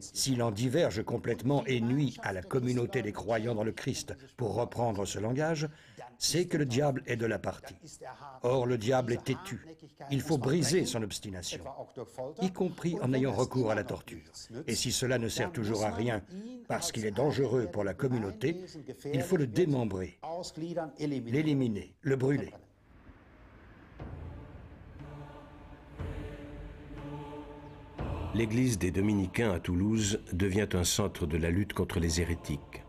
S'il en diverge complètement et nuit à la communauté des croyants dans le Christ, pour reprendre ce langage, c'est que le diable est de la partie. Or, le diable est têtu. Il faut briser son obstination, y compris en ayant recours à la torture. Et si cela ne sert toujours à rien, parce qu'il est dangereux pour la communauté, il faut le démembrer, l'éliminer, le brûler. L'église des Dominicains à Toulouse devient un centre de la lutte contre les hérétiques.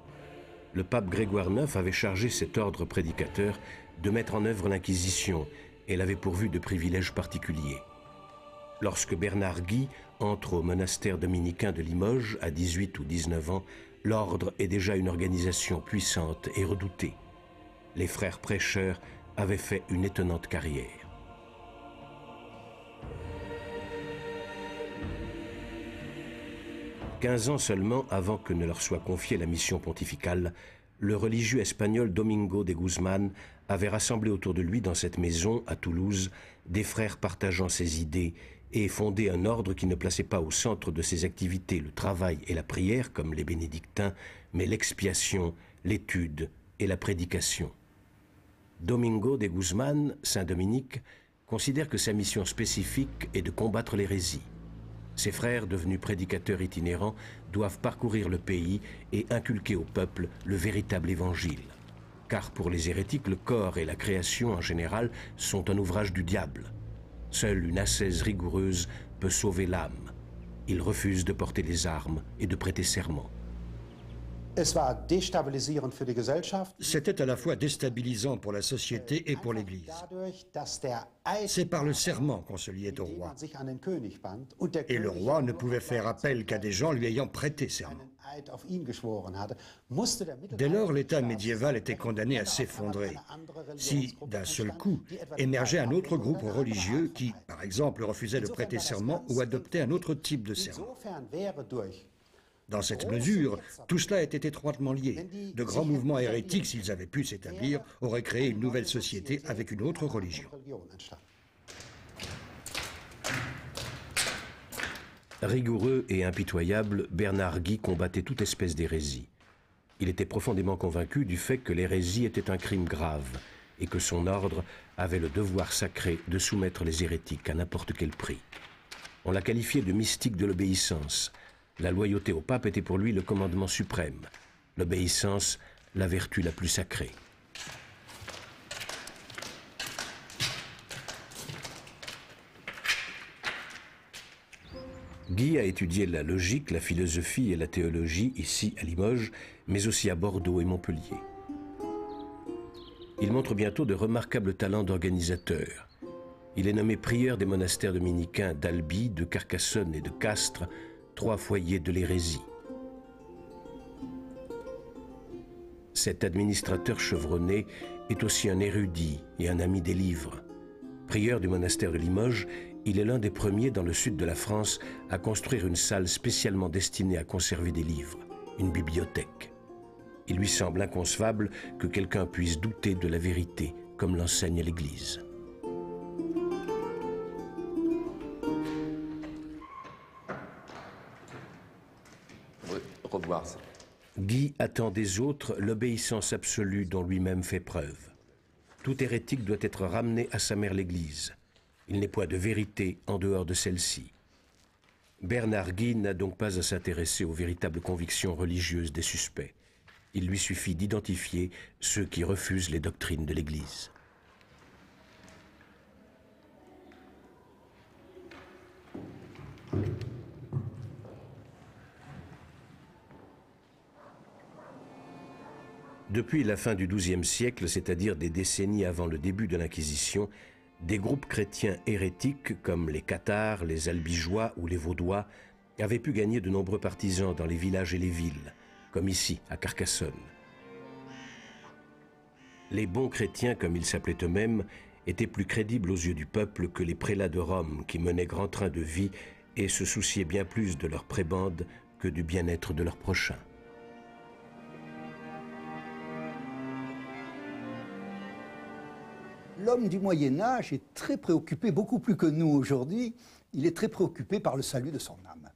Le pape Grégoire IX avait chargé cet ordre prédicateur de mettre en œuvre l'Inquisition et l'avait pourvu de privilèges particuliers. Lorsque Bernard Guy entre au monastère dominicain de Limoges à 18 ou 19 ans, l'ordre est déjà une organisation puissante et redoutée. Les frères prêcheurs avaient fait une étonnante carrière. « 15 ans seulement avant que ne leur soit confiée la mission pontificale, le religieux espagnol Domingo de Guzmán avait rassemblé autour de lui dans cette maison, à Toulouse, des frères partageant ses idées et fondé un ordre qui ne plaçait pas au centre de ses activités le travail et la prière, comme les bénédictins, mais l'expiation, l'étude et la prédication. Domingo de Guzmán, Saint Dominique, considère que sa mission spécifique est de combattre l'hérésie. Ses frères, devenus prédicateurs itinérants, doivent parcourir le pays et inculquer au peuple le véritable évangile. Car pour les hérétiques, le corps et la création en général sont un ouvrage du diable. Seule une ascèse rigoureuse peut sauver l'âme. Ils refusent de porter les armes et de prêter serment. C'était à la fois déstabilisant pour la société et pour l'Église. C'est par le serment qu'on se liait au roi. Et le roi ne pouvait faire appel qu'à des gens lui ayant prêté serment. Dès lors, l'État médiéval était condamné à s'effondrer. Si, d'un seul coup, émergeait un autre groupe religieux qui, par exemple, refusait de prêter serment ou adoptait un autre type de serment. Dans cette mesure, tout cela était étroitement lié. De grands mouvements hérétiques, s'ils avaient pu s'établir, auraient créé une nouvelle société avec une autre religion. Rigoureux et impitoyable, Bernard Guy combattait toute espèce d'hérésie. Il était profondément convaincu du fait que l'hérésie était un crime grave et que son ordre avait le devoir sacré de soumettre les hérétiques à n'importe quel prix. On l'a qualifié de mystique de l'obéissance. La loyauté au pape était pour lui le commandement suprême, l'obéissance, la vertu la plus sacrée. Guy a étudié la logique, la philosophie et la théologie ici à Limoges, mais aussi à Bordeaux et Montpellier. Il montre bientôt de remarquables talents d'organisateur. Il est nommé prieur des monastères dominicains d'Albi, de Carcassonne et de Castres, 3 foyers de l'hérésie. Cet administrateur chevronné est aussi un érudit et un ami des livres. Prieur du monastère de Limoges, il est l'un des premiers dans le sud de la France à construire une salle spécialement destinée à conserver des livres, une bibliothèque. Il lui semble inconcevable que quelqu'un puisse douter de la vérité, comme l'enseigne l'Église. Guy attend des autres l'obéissance absolue dont lui-même fait preuve. Tout hérétique doit être ramené à sa mère l'Église. Il n'est point de vérité en dehors de celle-ci. Bernard Guy n'a donc pas à s'intéresser aux véritables convictions religieuses des suspects. Il lui suffit d'identifier ceux qui refusent les doctrines de l'Église. Depuis la fin du XIIe siècle, c'est-à-dire des décennies avant le début de l'Inquisition, des groupes chrétiens hérétiques comme les Cathares, les Albigeois ou les Vaudois avaient pu gagner de nombreux partisans dans les villages et les villes, comme ici, à Carcassonne. Les bons chrétiens, comme ils s'appelaient eux-mêmes, étaient plus crédibles aux yeux du peuple que les prélats de Rome qui menaient grand train de vie et se souciaient bien plus de leur prébende que du bien-être de leurs prochains. L'homme du Moyen-Âge est très préoccupé, beaucoup plus que nous aujourd'hui, il est très préoccupé par le salut de son âme.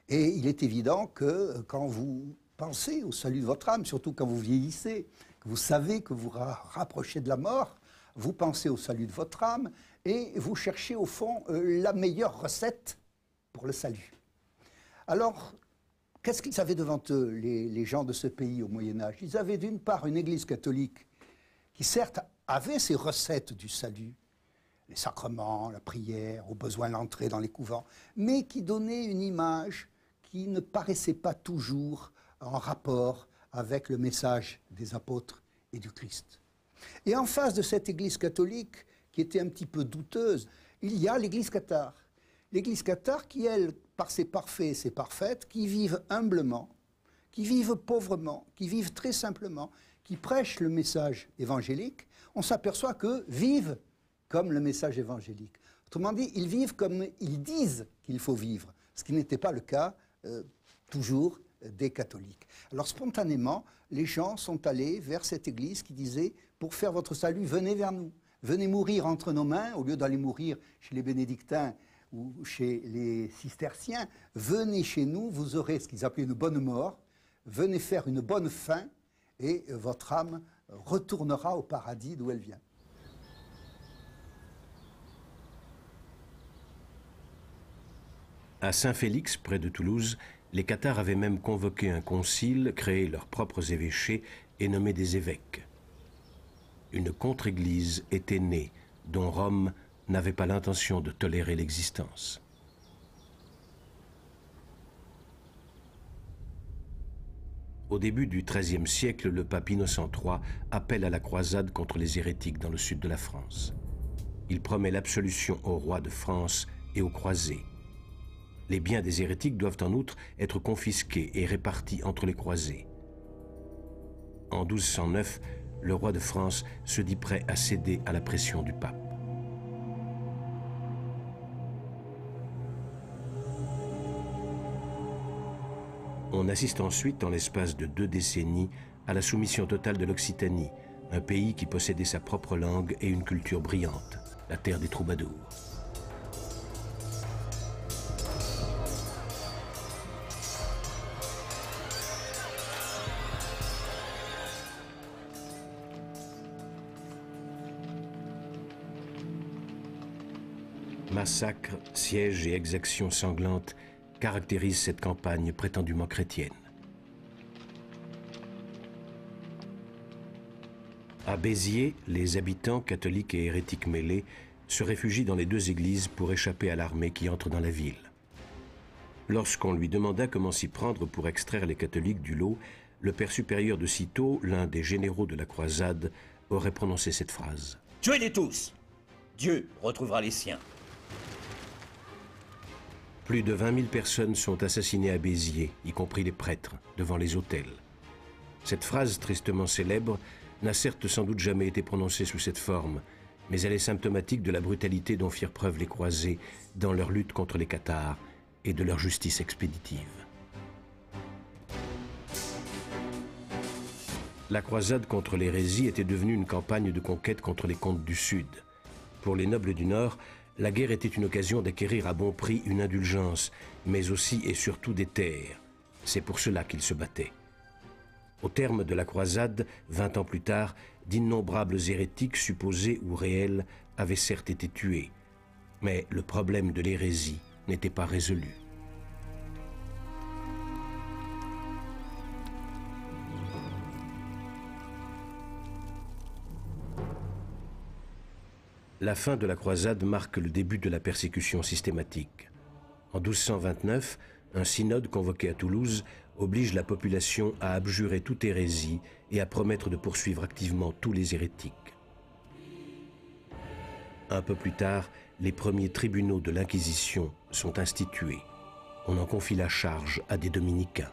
Et il est évident que quand vous pensez au salut de votre âme, surtout quand vous vieillissez, que vous savez que vous rapprochez de la mort, vous pensez au salut de votre âme et vous cherchez au fond la meilleure recette pour le salut. Alors, qu'est-ce qu'ils avaient devant eux, les gens de ce pays au Moyen-Âge? Ils avaient d'une part une église catholique qui certes avait ses recettes du salut, les sacrements, la prière, au besoin l'entrée dans les couvents, mais qui donnait une image qui ne paraissait pas toujours en rapport avec le message des apôtres et du Christ. Et en face de cette église catholique, qui était un petit peu douteuse, il y a l'église cathare. L'église cathare qui, elle, par ses parfaits et ses parfaites, qui vivent humblement, qui vivent pauvrement, qui vivent très simplement, qui prêchent le message évangélique, on s'aperçoit qu'eux vivent comme le message évangélique. Autrement dit, ils vivent comme ils disent qu'il faut vivre, ce qui n'était pas le cas toujours des catholiques. Alors spontanément, les gens sont allés vers cette église qui disait « Pour faire votre salut, venez vers nous, venez mourir entre nos mains, au lieu d'aller mourir chez les bénédictins ou chez les cisterciens, venez chez nous, vous aurez ce qu'ils appelaient une bonne mort, venez faire une bonne fin et votre âme retournera au paradis d'où elle vient. » À Saint-Félix, près de Toulouse, les cathares avaient même convoqué un concile, créé leurs propres évêchés et nommé des évêques. Une contre-église était née, dont Rome n'avait pas l'intention de tolérer l'existence. Au début du XIIIe siècle, le pape Innocent III appelle à la croisade contre les hérétiques dans le sud de la France. Il promet l'absolution au roi de France et aux croisés. Les biens des hérétiques doivent en outre être confisqués et répartis entre les croisés. En 1209, le roi de France se dit prêt à céder à la pression du pape. On assiste ensuite, en l'espace de 2 décennies, à la soumission totale de l'Occitanie, un pays qui possédait sa propre langue et une culture brillante, la terre des troubadours. Massacres, sièges et exactions sanglantes caractérisent cette campagne prétendument chrétienne. À Béziers, les habitants, catholiques et hérétiques mêlés, se réfugient dans les 2 églises pour échapper à l'armée qui entre dans la ville. Lorsqu'on lui demanda comment s'y prendre pour extraire les catholiques du lot, le père supérieur de Cîteaux, l'un des généraux de la croisade, aurait prononcé cette phrase. « Tuez-les tous! Dieu retrouvera les siens. » Plus de 20 000 personnes sont assassinées à Béziers, y compris les prêtres, devant les autels. Cette phrase tristement célèbre n'a certes sans doute jamais été prononcée sous cette forme, mais elle est symptomatique de la brutalité dont firent preuve les croisés dans leur lutte contre les cathares et de leur justice expéditive. La croisade contre l'hérésie était devenue une campagne de conquête contre les comtes du Sud. Pour les nobles du Nord, la guerre était une occasion d'acquérir à bon prix une indulgence, mais aussi et surtout des terres. C'est pour cela qu'ils se battaient. Au terme de la croisade, 20 ans plus tard, d'innombrables hérétiques supposés ou réels avaient certes été tués, mais le problème de l'hérésie n'était pas résolu. La fin de la croisade marque le début de la persécution systématique. En 1229, un synode convoqué à Toulouse oblige la population à abjurer toute hérésie et à promettre de poursuivre activement tous les hérétiques. Un peu plus tard, les premiers tribunaux de l'Inquisition sont institués. On en confie la charge à des dominicains.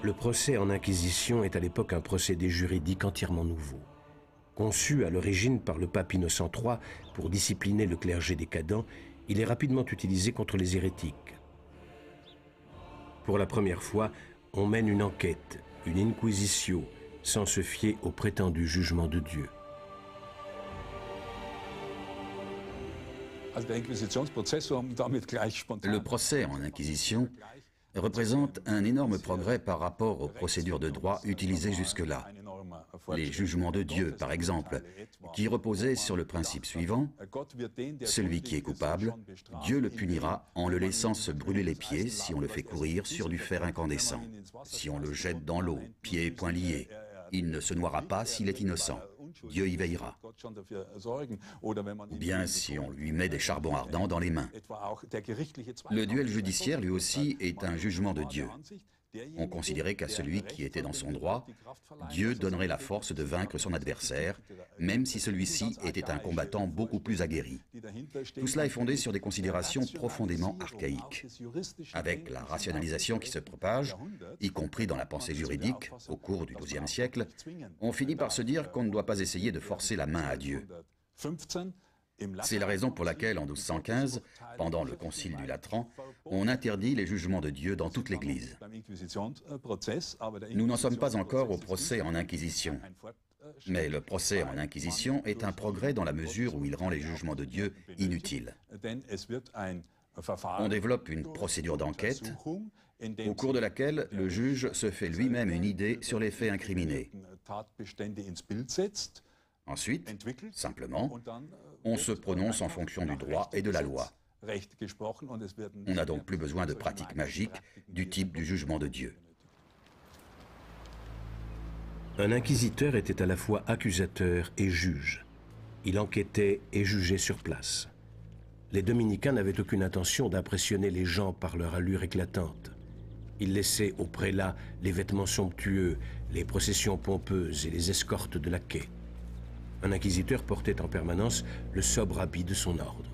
Le procès en Inquisition est à l'époque un procédé juridique entièrement nouveau. Conçu à l'origine par le pape Innocent III pour discipliner le clergé décadent, il est rapidement utilisé contre les hérétiques. Pour la première fois, on mène une enquête, une inquisitio, sans se fier au prétendu jugement de Dieu. Le procès en Inquisition représente un énorme progrès par rapport aux procédures de droit utilisées jusque-là. Les jugements de Dieu, par exemple, qui reposaient sur le principe suivant: celui qui est coupable, Dieu le punira en le laissant se brûler les pieds si on le fait courir sur du fer incandescent, si on le jette dans l'eau, pieds et poings liés. Il ne se noiera pas s'il est innocent. Dieu y veillera. Ou bien si on lui met des charbons ardents dans les mains. Le duel judiciaire, lui aussi, est un jugement de Dieu. On considérait qu'à celui qui était dans son droit, Dieu donnerait la force de vaincre son adversaire, même si celui-ci était un combattant beaucoup plus aguerri. Tout cela est fondé sur des considérations profondément archaïques. Avec la rationalisation qui se propage, y compris dans la pensée juridique, au cours du XIIe siècle, on finit par se dire qu'on ne doit pas essayer de forcer la main à Dieu. C'est la raison pour laquelle, en 1215, pendant le Concile du Latran, on interdit les jugements de Dieu dans toute l'Église. Nous n'en sommes pas encore au procès en Inquisition. Mais le procès en Inquisition est un progrès dans la mesure où il rend les jugements de Dieu inutiles. On développe une procédure d'enquête, au cours de laquelle le juge se fait lui-même une idée sur les faits incriminés. Ensuite, simplement, on se prononce en fonction du droit et de la loi. On n'a donc plus besoin de pratiques magiques du type du jugement de Dieu. Un inquisiteur était à la fois accusateur et juge. Il enquêtait et jugeait sur place. Les dominicains n'avaient aucune intention d'impressionner les gens par leur allure éclatante. Ils laissaient aux prélats les vêtements somptueux, les processions pompeuses et les escortes de laquais. Un inquisiteur portait en permanence le sobre habit de son ordre.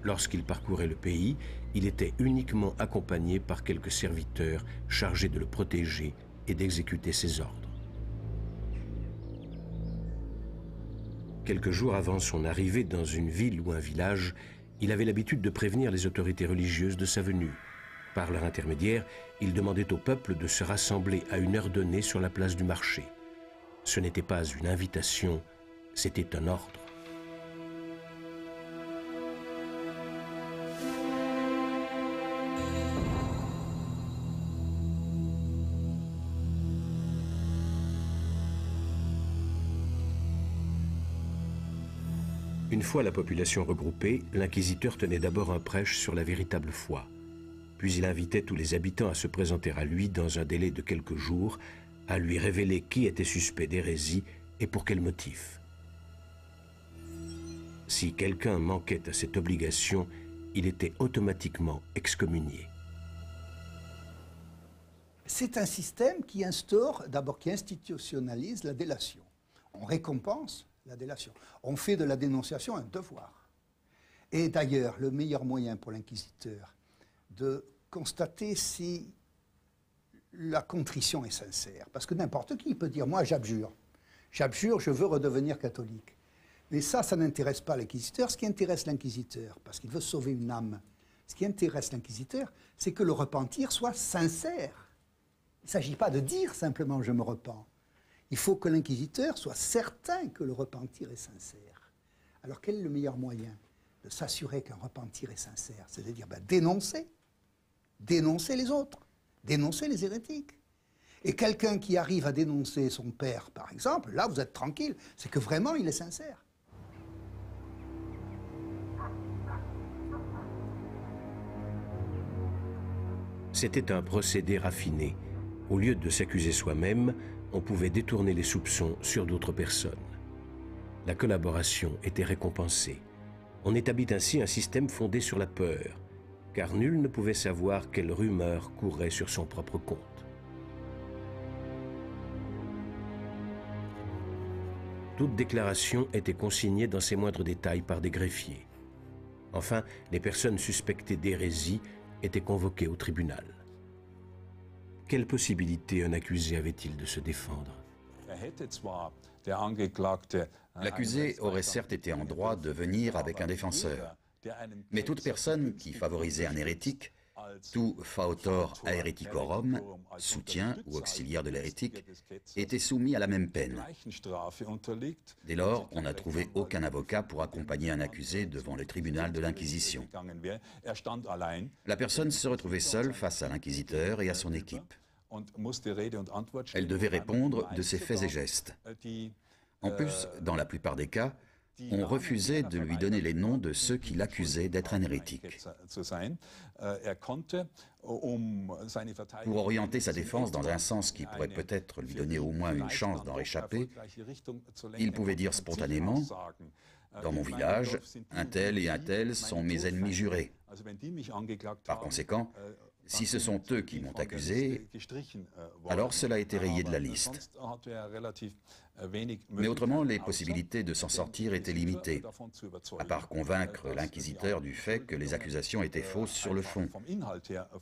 Lorsqu'il parcourait le pays, il était uniquement accompagné par quelques serviteurs chargés de le protéger et d'exécuter ses ordres. Quelques jours avant son arrivée dans une ville ou un village, il avait l'habitude de prévenir les autorités religieuses de sa venue. Par leur intermédiaire, il demandait au peuple de se rassembler à une heure donnée sur la place du marché. Ce n'était pas une invitation, c'était un ordre. Une fois la population regroupée, l'inquisiteur tenait d'abord un prêche sur la véritable foi. Puis il invitait tous les habitants à se présenter à lui dans un délai de quelques jours, à lui révéler qui était suspect d'hérésie et pour quel motif. Si quelqu'un manquait à cette obligation, il était automatiquement excommunié. C'est un système qui instaure, d'abord qui institutionnalise la délation. On récompense la délation. On fait de la dénonciation un devoir. Et d'ailleurs, le meilleur moyen pour l'inquisiteur de constater si la contrition est sincère. Parce que n'importe qui peut dire « moi j'abjure. J'abjure, je veux redevenir catholique ». Mais ça n'intéresse pas l'inquisiteur. Ce qui intéresse l'inquisiteur, parce qu'il veut sauver une âme, ce qui intéresse l'inquisiteur, c'est que le repentir soit sincère. Il ne s'agit pas de dire simplement « je me repens ». Il faut que l'inquisiteur soit certain que le repentir est sincère. Alors quel est le meilleur moyen de s'assurer qu'un repentir est sincère? C'est-à-dire dénoncer les autres, dénoncer les hérétiques. Et quelqu'un qui arrive à dénoncer son père, par exemple, là vous êtes tranquille, c'est que vraiment il est sincère. C'était un procédé raffiné. Au lieu de s'accuser soi-même, on pouvait détourner les soupçons sur d'autres personnes. La collaboration était récompensée. On établit ainsi un système fondé sur la peur, car nul ne pouvait savoir quelle rumeur courait sur son propre compte. Toute déclaration était consignée dans ses moindres détails par des greffiers. Enfin, les personnes suspectées d'hérésie étaient convoquées au tribunal. Quelle possibilité un accusé avait-il de se défendre? L'accusé aurait certes été en droit de venir avec un défenseur, mais toute personne qui favorisait un hérétique, tout fautor ahereticorum, soutien ou auxiliaire de l'hérétique, était soumis à la même peine. Dès lors, on n'a trouvé aucun avocat pour accompagner un accusé devant le tribunal de l'Inquisition. La personne se retrouvait seule face à l'inquisiteur et à son équipe. Elle devait répondre de ses faits et gestes. En plus, dans la plupart des cas, on refusait de lui donner les noms de ceux qui l'accusaient d'être un hérétique. Pour orienter sa défense dans un sens qui pourrait peut-être lui donner au moins une chance d'en réchapper, il pouvait dire spontanément « Dans mon village, un tel et un tel sont mes ennemis jurés. Par conséquent, si ce sont eux qui m'ont accusé, alors cela a été rayé de la liste. » Mais autrement, les possibilités de s'en sortir étaient limitées, à part convaincre l'inquisiteur du fait que les accusations étaient fausses sur le fond,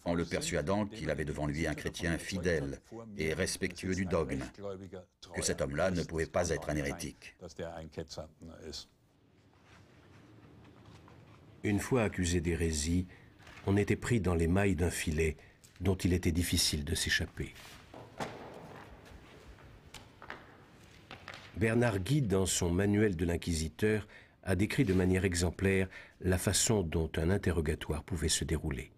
en le persuadant qu'il avait devant lui un chrétien fidèle et respectueux du dogme, que cet homme-là ne pouvait pas être un hérétique. Une fois accusé d'hérésie, on était pris dans les mailles d'un filet dont il était difficile de s'échapper. Bernard Guy, dans son manuel de l'inquisiteur, a décrit de manière exemplaire la façon dont un interrogatoire pouvait se dérouler.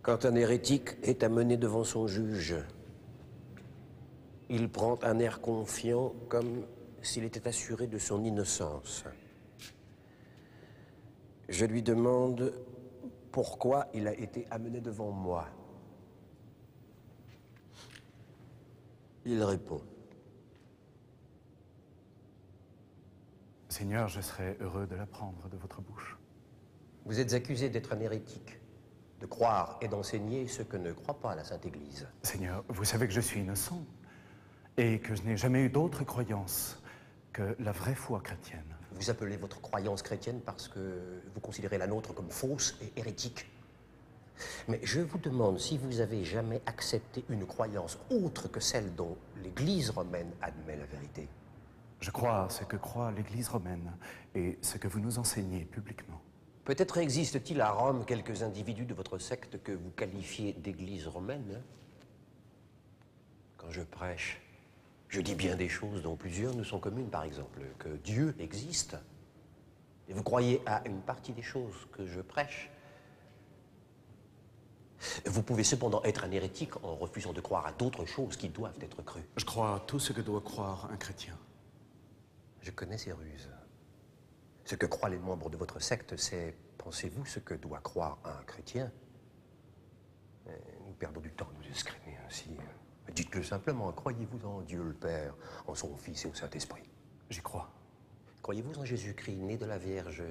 Quand un hérétique est amené devant son juge, il prend un air confiant comme s'il était assuré de son innocence. Je lui demande pourquoi il a été amené devant moi. Il répond. Seigneur, je serais heureux de l'apprendre de votre bouche. Vous êtes accusé d'être un hérétique, de croire et d'enseigner ce que ne croit pas la Sainte Église. Seigneur, vous savez que je suis innocent et que je n'ai jamais eu d'autre croyance que la vraie foi chrétienne. Vous appelez votre croyance chrétienne parce que vous considérez la nôtre comme fausse et hérétique. Mais je vous demande si vous avez jamais accepté une croyance autre que celle dont l'Église romaine admet la vérité. Je crois ce que croit l'Église romaine et ce que vous nous enseignez publiquement. Peut-être existe-t-il à Rome quelques individus de votre secte que vous qualifiez d'Église romaine. Quand je prêche, je dis bien des choses dont plusieurs nous sont communes, par exemple, que Dieu existe. Et vous croyez à une partie des choses que je prêche. Vous pouvez cependant être un hérétique en refusant de croire à d'autres choses qui doivent être crues. Je crois à tout ce que doit croire un chrétien. Je connais ces ruses. Ce que croient les membres de votre secte, c'est, pensez-vous, ce que doit croire un chrétien? Nous perdons du temps à nous exprimer ainsi. Dites-le simplement, croyez-vous en Dieu le Père, en son Fils et au Saint-Esprit? J'y crois. Croyez-vous en Jésus-Christ, né de la Vierge,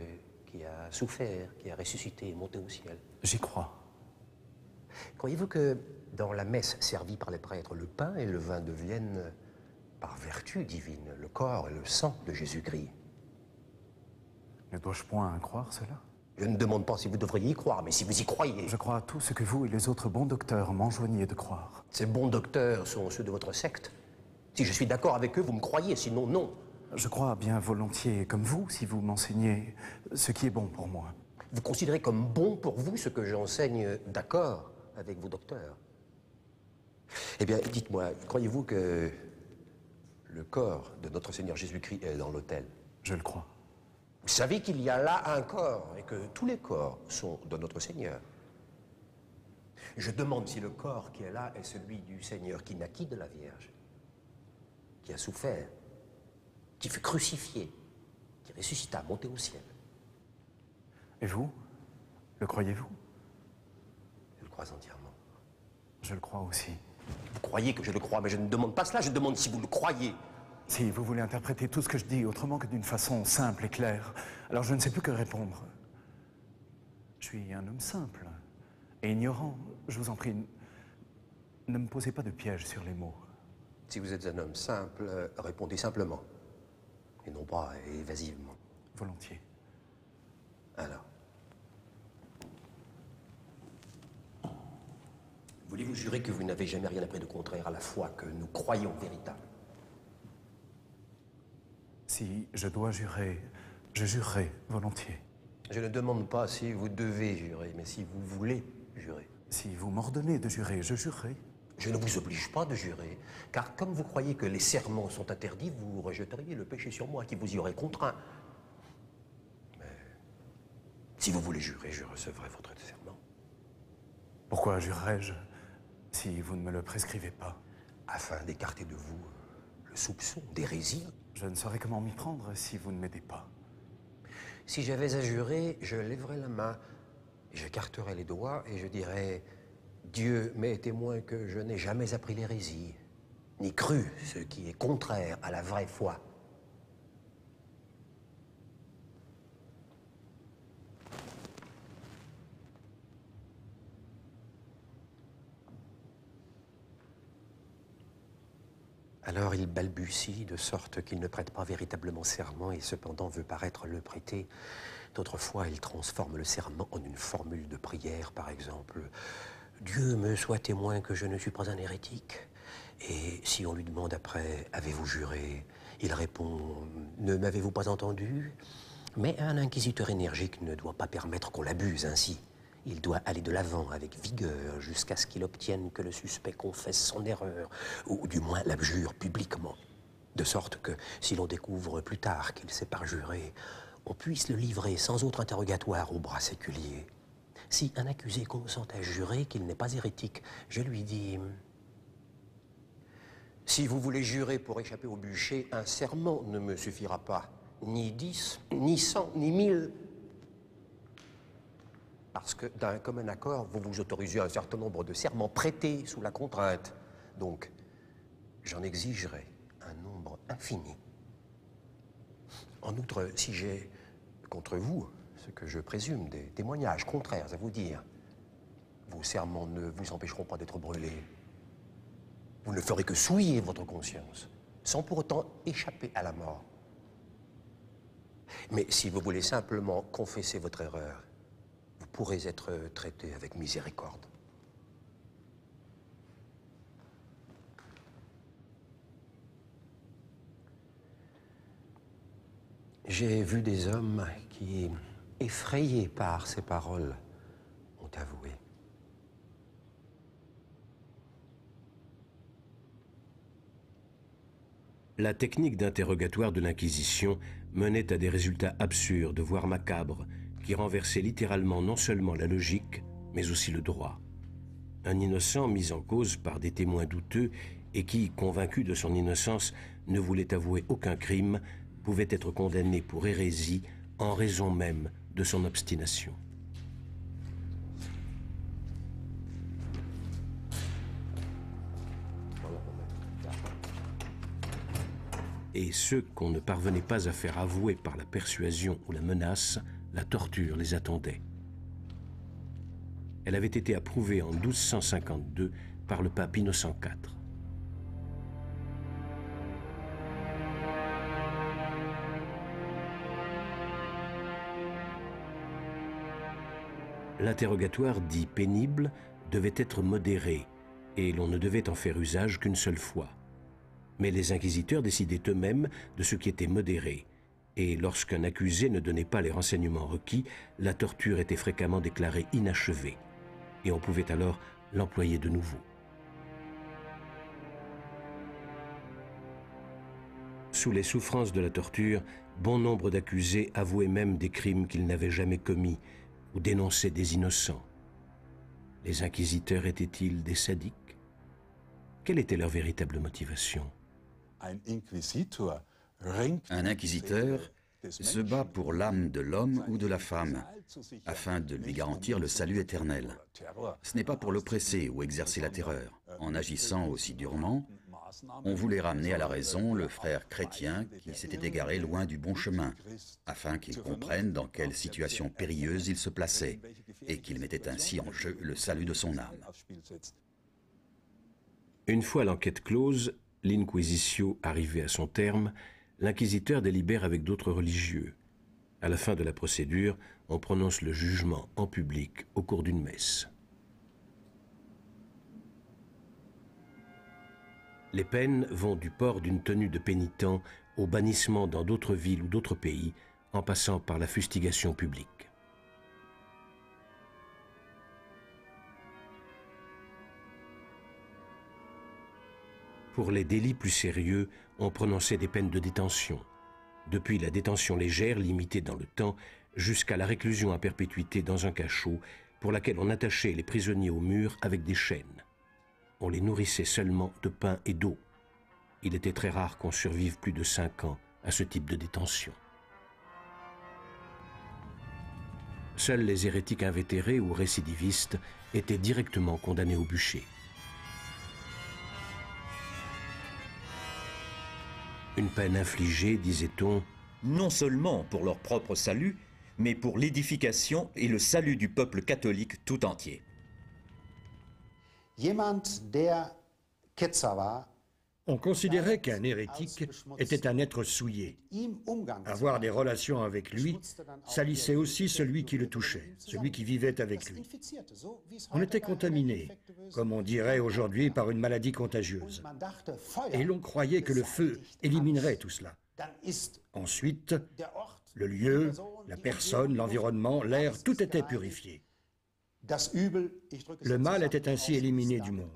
qui a souffert, qui a ressuscité et monté au ciel? J'y crois. Croyez-vous que dans la messe servie par les prêtres, le pain et le vin deviennent, par vertu divine, le corps et le sang de Jésus-Christ? Ne dois-je point croire cela? Je ne demande pas si vous devriez y croire, mais si vous y croyez. Je crois à tout ce que vous et les autres bons docteurs m'enjoignez de croire. Ces bons docteurs sont ceux de votre secte. Si je suis d'accord avec eux, vous me croyez, sinon non. Je crois bien volontiers comme vous si vous m'enseignez ce qui est bon pour moi. Vous considérez comme bon pour vous ce que j'enseigne d'accord avec vos docteurs? Eh bien, dites-moi, croyez-vous que le corps de notre Seigneur Jésus-Christ est dans l'autel? Je le crois. Vous savez qu'il y a là un corps et que tous les corps sont de notre Seigneur. Je demande si le corps qui est là est celui du Seigneur qui naquit de la Vierge, qui a souffert, qui fut crucifié, qui ressuscita, monté au ciel. Et vous? Le croyez-vous? Je le crois entièrement. Je le crois aussi. Vous croyez que je le crois, mais je ne demande pas cela, je demande si vous le croyez. Si vous voulez interpréter tout ce que je dis autrement que d'une façon simple et claire, alors je ne sais plus que répondre. Je suis un homme simple et ignorant. Je vous en prie, ne me posez pas de pièges sur les mots. Si vous êtes un homme simple, répondez simplement, et non pas évasivement. Volontiers. Alors, vous Voulez-vous jurer que vous n'avez jamais rien appris de contraire à la foi que nous croyons véritable? Si je dois jurer, je jurerai volontiers. Je ne demande pas si vous devez jurer, mais si vous voulez jurer. Si vous m'ordonnez de jurer, je jurerai. Je ne vous oblige pas de jurer, car comme vous croyez que les serments sont interdits, vous rejetteriez le péché sur moi qui vous y aurait contraint. Mais si vous voulez jurer, je recevrai votre serment. Pourquoi jurerais-je si vous ne me le prescrivez pas? Afin d'écarter de vous le soupçon d'hérésie. Je ne saurais comment m'y prendre si vous ne m'aidez pas. Si j'avais à jurer, je lèverais la main, j'écarterais les doigts et je dirais: Dieu m'est témoin que je n'ai jamais appris l'hérésie, ni cru ce qui est contraire à la vraie foi. Alors il balbutie de sorte qu'il ne prête pas véritablement serment et cependant veut paraître le prêter. D'autres fois, il transforme le serment en une formule de prière, par exemple. Dieu me soit témoin que je ne suis pas un hérétique. Et si on lui demande après, avez-vous juré? Il répond, ne m'avez-vous pas entendu? Mais un inquisiteur énergique ne doit pas permettre qu'on l'abuse ainsi. Il doit aller de l'avant avec vigueur jusqu'à ce qu'il obtienne que le suspect confesse son erreur, ou du moins l'abjure publiquement. De sorte que, si l'on découvre plus tard qu'il s'est parjuré, on puisse le livrer sans autre interrogatoire au bras séculier. Si un accusé consent à jurer qu'il n'est pas hérétique, je lui dis: si vous voulez jurer pour échapper au bûcher, un serment ne me suffira pas. Ni 10, ni 100, ni 1000. Parce que d'un commun accord, vous vous autorisez un certain nombre de serments prêtés sous la contrainte. Donc, j'en exigerai un nombre infini. En outre, si j'ai contre vous ce que je présume des témoignages contraires à vous dire, vos serments ne vous empêcheront pas d'être brûlés. Vous ne ferez que souiller votre conscience, sans pour autant échapper à la mort. Mais si vous voulez simplement confesser votre erreur, vous pourrez être traité avec miséricorde. J'ai vu des hommes qui, effrayés par ces paroles, ont avoué. La technique d'interrogatoire de l'Inquisition menait à des résultats absurdes, voire macabres, qui renversaient littéralement non seulement la logique, mais aussi le droit. Un innocent mis en cause par des témoins douteux et qui, convaincu de son innocence, ne voulait avouer aucun crime, pouvait être condamné pour hérésie en raison même de son obstination. Et ceux qu'on ne parvenait pas à faire avouer par la persuasion ou la menace, la torture les attendait. Elle avait été approuvée en 1252 par le pape Innocent IV. L'interrogatoire dit pénible devait être modéré et l'on ne devait en faire usage qu'une seule fois. Mais les inquisiteurs décidaient eux-mêmes de ce qui était modéré. Et lorsqu'un accusé ne donnait pas les renseignements requis, la torture était fréquemment déclarée inachevée. Et on pouvait alors l'employer de nouveau. Sous les souffrances de la torture, bon nombre d'accusés avouaient même des crimes qu'ils n'avaient jamais commis ou dénonçaient des innocents. Les inquisiteurs étaient-ils des sadiques? Quelle était leur véritable motivation? Un inquisiteur se bat pour l'âme de l'homme ou de la femme, afin de lui garantir le salut éternel. Ce n'est pas pour l'oppresser ou exercer la terreur. En agissant aussi durement, on voulait ramener à la raison le frère chrétien qui s'était égaré loin du bon chemin, afin qu'il comprenne dans quelle situation périlleuse il se plaçait, et qu'il mettait ainsi en jeu le salut de son âme. Une fois l'enquête close, l'Inquisitio arrivée à son terme, l'inquisiteur délibère avec d'autres religieux. À la fin de la procédure, on prononce le jugement en public au cours d'une messe. Les peines vont du port d'une tenue de pénitent au bannissement dans d'autres villes ou d'autres pays, en passant par la fustigation publique. Pour les délits plus sérieux, on prononçait des peines de détention, depuis la détention légère limitée dans le temps jusqu'à la réclusion à perpétuité dans un cachot pour laquelle on attachait les prisonniers au mur avec des chaînes. On les nourrissait seulement de pain et d'eau. Il était très rare qu'on survive plus de 5 ans à ce type de détention. Seuls les hérétiques invétérés ou récidivistes étaient directement condamnés au bûcher. Une peine infligée, disait-on, non seulement pour leur propre salut, mais pour l'édification et le salut du peuple catholique tout entier. On considérait qu'un hérétique était un être souillé. Avoir des relations avec lui salissait aussi celui qui le touchait, celui qui vivait avec lui. On était contaminé, comme on dirait aujourd'hui, par une maladie contagieuse. Et l'on croyait que le feu éliminerait tout cela. Ensuite, le lieu, la personne, l'environnement, l'air, tout était purifié. Le mal était ainsi éliminé du monde.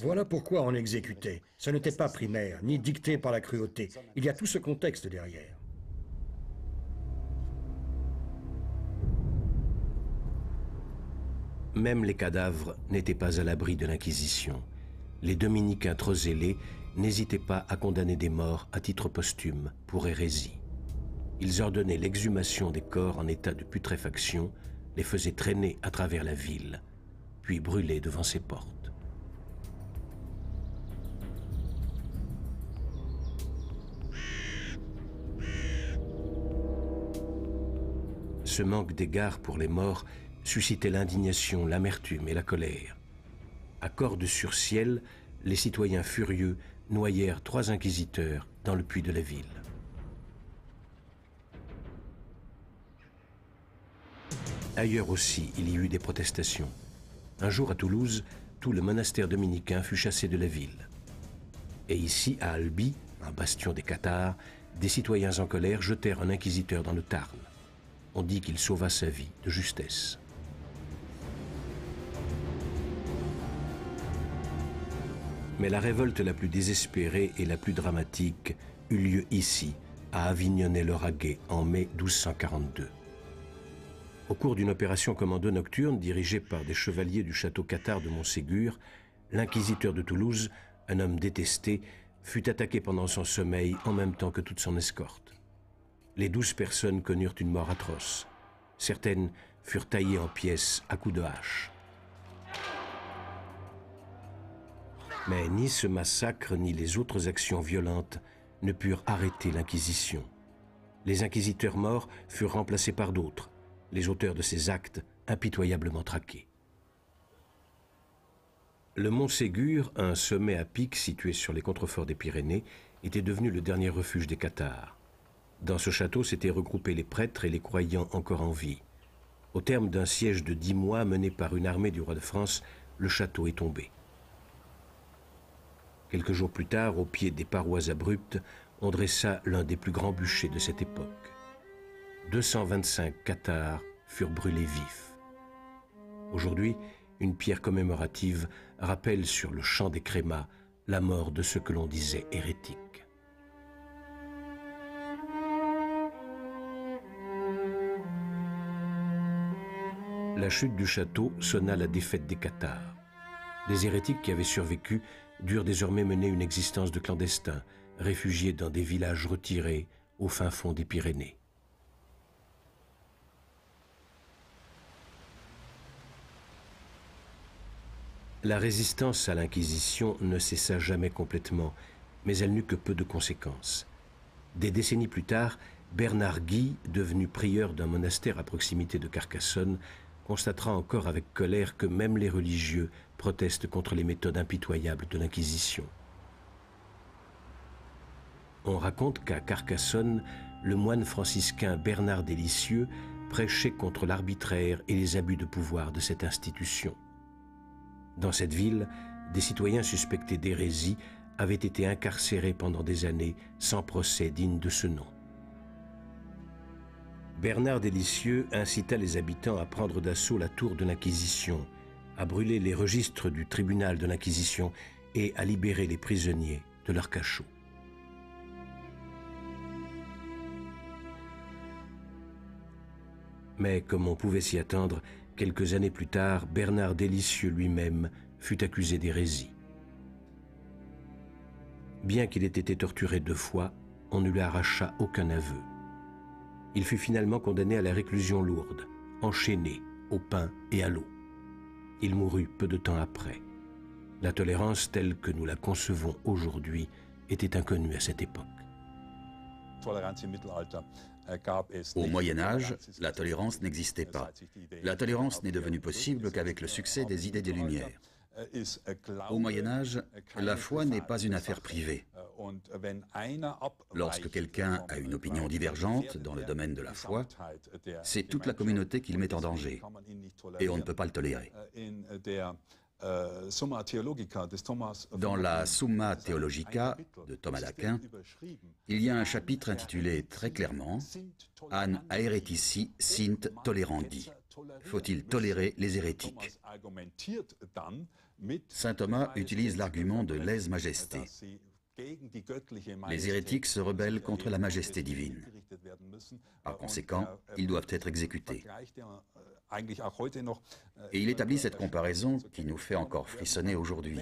Voilà pourquoi on exécutait. Ce n'était pas primaire, ni dicté par la cruauté. Il y a tout ce contexte derrière. Même les cadavres n'étaient pas à l'abri de l'Inquisition. Les dominicains trop zélés n'hésitaient pas à condamner des morts à titre posthume pour hérésie. Ils ordonnaient l'exhumation des corps en état de putréfaction, les faisaient traîner à travers la ville, puis brûler devant ses portes. Ce manque d'égard pour les morts suscitait l'indignation, l'amertume et la colère. À cordes sur ciel, les citoyens furieux noyèrent 3 inquisiteurs dans le puits de la ville. Ailleurs aussi, il y eut des protestations. Un jour à Toulouse, tout le monastère dominicain fut chassé de la ville. Et ici, à Albi, un bastion des Cathares, des citoyens en colère jetèrent un inquisiteur dans le Tarn. On dit qu'il sauva sa vie de justesse. Mais la révolte la plus désespérée et la plus dramatique eut lieu ici, à Avignonnet-le-Raguet, en mai 1242. Au cours d'une opération commando nocturne dirigée par des chevaliers du château cathare de Montségur, l'inquisiteur de Toulouse, un homme détesté, fut attaqué pendant son sommeil en même temps que toute son escorte. Les 12 personnes connurent une mort atroce. Certaines furent taillées en pièces à coups de hache. Mais ni ce massacre ni les autres actions violentes ne purent arrêter l'Inquisition. Les inquisiteurs morts furent remplacés par d'autres, les auteurs de ces actes impitoyablement traqués. Le mont Ségur, un sommet à pic situé sur les contreforts des Pyrénées, était devenu le dernier refuge des Cathares. Dans ce château s'étaient regroupés les prêtres et les croyants encore en vie. Au terme d'un siège de 10 mois mené par une armée du roi de France, le château est tombé. Quelques jours plus tard, au pied des parois abruptes, on dressa l'un des plus grands bûchers de cette époque. 225 cathares furent brûlés vifs. Aujourd'hui, une pierre commémorative rappelle sur le champ des crémats la mort de ceux que l'on disait hérétiques. La chute du château sonna la défaite des cathares. Les hérétiques qui avaient survécu durent désormais mener une existence de clandestins, réfugiés dans des villages retirés au fin fond des Pyrénées. La résistance à l'Inquisition ne cessa jamais complètement, mais elle n'eut que peu de conséquences. Des décennies plus tard, Bernard Guy, devenu prieur d'un monastère à proximité de Carcassonne, constatera encore avec colère que même les religieux protestent contre les méthodes impitoyables de l'Inquisition. On raconte qu'à Carcassonne, le moine franciscain Bernard des Licieux prêchait contre l'arbitraire et les abus de pouvoir de cette institution. Dans cette ville, des citoyens suspectés d'hérésie avaient été incarcérés pendant des années sans procès digne de ce nom. Bernard Délicieux incita les habitants à prendre d'assaut la tour de l'Inquisition, à brûler les registres du tribunal de l'Inquisition et à libérer les prisonniers de leurs cachots. Mais comme on pouvait s'y attendre, quelques années plus tard, Bernard Délicieux lui-même fut accusé d'hérésie. Bien qu'il ait été torturé 2 fois, on ne lui arracha aucun aveu. Il fut finalement condamné à la réclusion lourde, enchaîné au pain et à l'eau. Il mourut peu de temps après. La tolérance telle que nous la concevons aujourd'hui était inconnue à cette époque. Au Moyen Âge, la tolérance n'existait pas. La tolérance n'est devenue possible qu'avec le succès des idées des Lumières. Au Moyen Âge, la foi n'est pas une affaire privée. Lorsque quelqu'un a une opinion divergente dans le domaine de la foi, c'est toute la communauté qu'il met en danger, et on ne peut pas le tolérer. Dans la Summa Theologica de Thomas d'Aquin, il y a un chapitre intitulé très clairement « An haeretici sint tolerandi ». Faut-il tolérer les hérétiques? Saint Thomas utilise l'argument de lèse-majesté. Les hérétiques se rebellent contre la majesté divine. Par conséquent, ils doivent être exécutés. Et il établit cette comparaison qui nous fait encore frissonner aujourd'hui.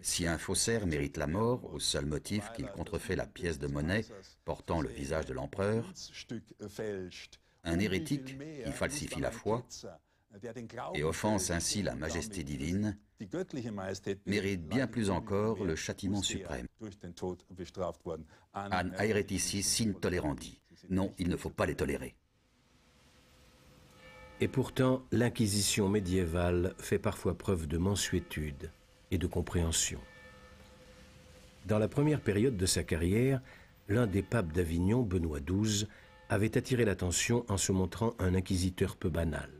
Si un faussaire mérite la mort au seul motif qu'il contrefait la pièce de monnaie portant le visage de l'empereur, un hérétique qui falsifie la foi et offense ainsi la majesté divine mérite bien plus encore le châtiment suprême. An haeretici sint tolerandi. Non, il ne faut pas les tolérer. Et pourtant, l'Inquisition médiévale fait parfois preuve de mansuétude et de compréhension. Dans la première période de sa carrière, l'un des papes d'Avignon, Benoît XII, avait attiré l'attention en se montrant un inquisiteur peu banal.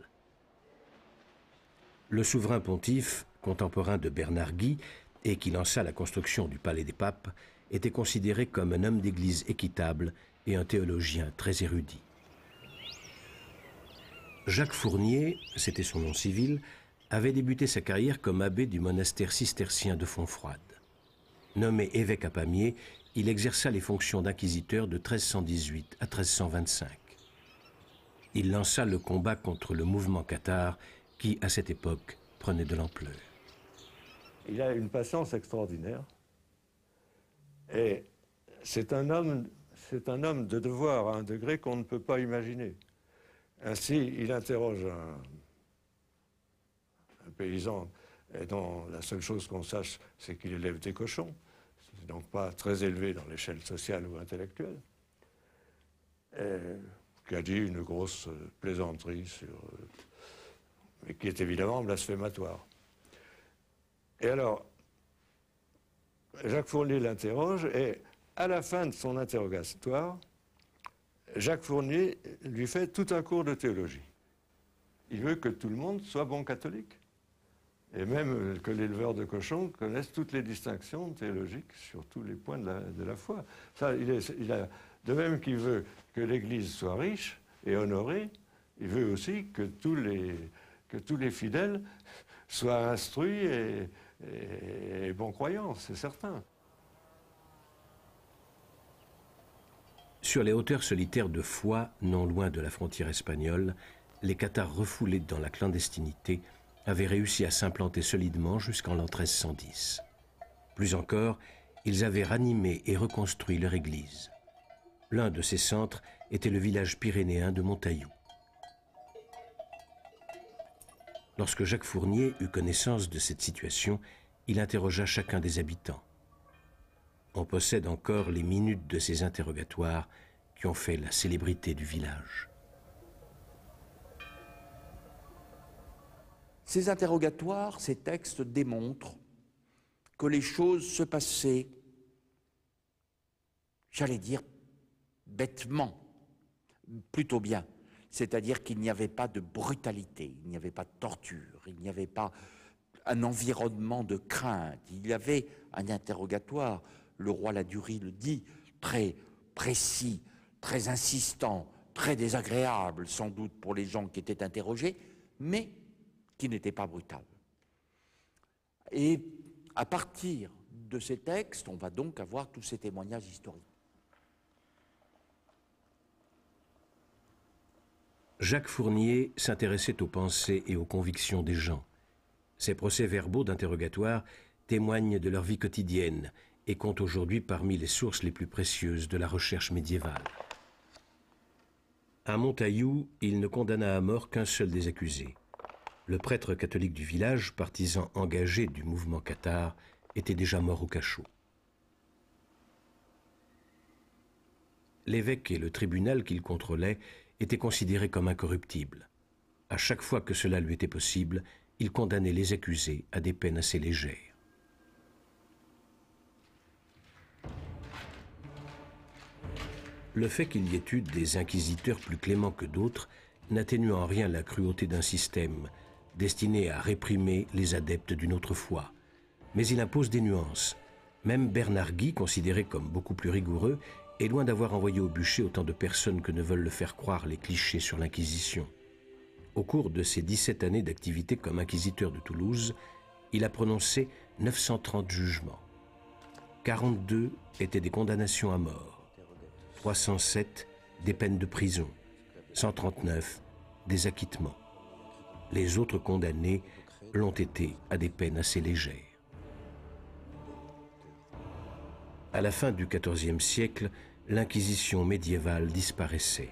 Le souverain pontife, contemporain de Bernard Guy, et qui lança la construction du Palais des Papes, était considéré comme un homme d'église équitable et un théologien très érudit. Jacques Fournier, c'était son nom civil, avait débuté sa carrière comme abbé du monastère cistercien de Fontfroide. Nommé évêque à Pamiers, il exerça les fonctions d'inquisiteur de 1318 à 1325. Il lança le combat contre le mouvement cathare qui, à cette époque, prenait de l'ampleur. Il a une patience extraordinaire et c'est un homme de devoir à un degré qu'on ne peut pas imaginer. Ainsi, il interroge un paysan dont la seule chose qu'on sache, c'est qu'il élève des cochons. C'est donc pas très élevé dans l'échelle sociale ou intellectuelle. Qui a dit une grosse plaisanterie, mais qui est évidemment blasphématoire. Et alors, Jacques Fournier l'interroge et à la fin de son interrogatoire, Jacques Fournier lui fait tout un cours de théologie. Il veut que tout le monde soit bon catholique. Et même que l'éleveur de cochons connaisse toutes les distinctions théologiques sur tous les points de la foi. Ça, de même qu'il veut que l'Église soit riche et honorée, il veut aussi que tous les fidèles soient instruits et bons croyants, c'est certain. Sur les hauteurs solitaires de Foix, non loin de la frontière espagnole, les cathares refoulés dans la clandestinité avaient réussi à s'implanter solidement jusqu'en l'an 1310. Plus encore, ils avaient ranimé et reconstruit leur église. L'un de ces centres était le village pyrénéen de Montaillou. Lorsque Jacques Fournier eut connaissance de cette situation, il interrogea chacun des habitants. On possède encore les minutes de ces interrogatoires qui ont fait la célébrité du village. Ces interrogatoires, ces textes démontrent que les choses se passaient, j'allais dire, bêtement, plutôt bien. C'est-à-dire qu'il n'y avait pas de brutalité, il n'y avait pas de torture, il n'y avait pas un environnement de crainte. Il y avait un interrogatoire, le roi Ladurie le dit, très précis, très insistant, très désagréable sans doute pour les gens qui étaient interrogés, mais qui n'était pas brutal. Et à partir de ces textes, on va donc avoir tous ces témoignages historiques. Jacques Fournier s'intéressait aux pensées et aux convictions des gens. Ses procès-verbaux d'interrogatoire témoignent de leur vie quotidienne et comptent aujourd'hui parmi les sources les plus précieuses de la recherche médiévale. À Montaillou, il ne condamna à mort qu'un seul des accusés. Le prêtre catholique du village, partisan engagé du mouvement cathare, était déjà mort au cachot. L'évêque et le tribunal qu'il contrôlait étaient considérés comme incorruptibles. À chaque fois que cela lui était possible, il condamnait les accusés à des peines assez légères. Le fait qu'il y ait eu des inquisiteurs plus cléments que d'autres n'atténue en rien la cruauté d'un système destiné à réprimer les adeptes d'une autre foi. Mais il impose des nuances. Même Bernard Guy, considéré comme beaucoup plus rigoureux, est loin d'avoir envoyé au bûcher autant de personnes que ne veulent le faire croire les clichés sur l'Inquisition. Au cours de ses 17 années d'activité comme inquisiteur de Toulouse, il a prononcé 930 jugements. 42 étaient des condamnations à mort, 307 des peines de prison, 139 des acquittements. Les autres condamnés l'ont été à des peines assez légères. À la fin du XIVe siècle, l'Inquisition médiévale disparaissait.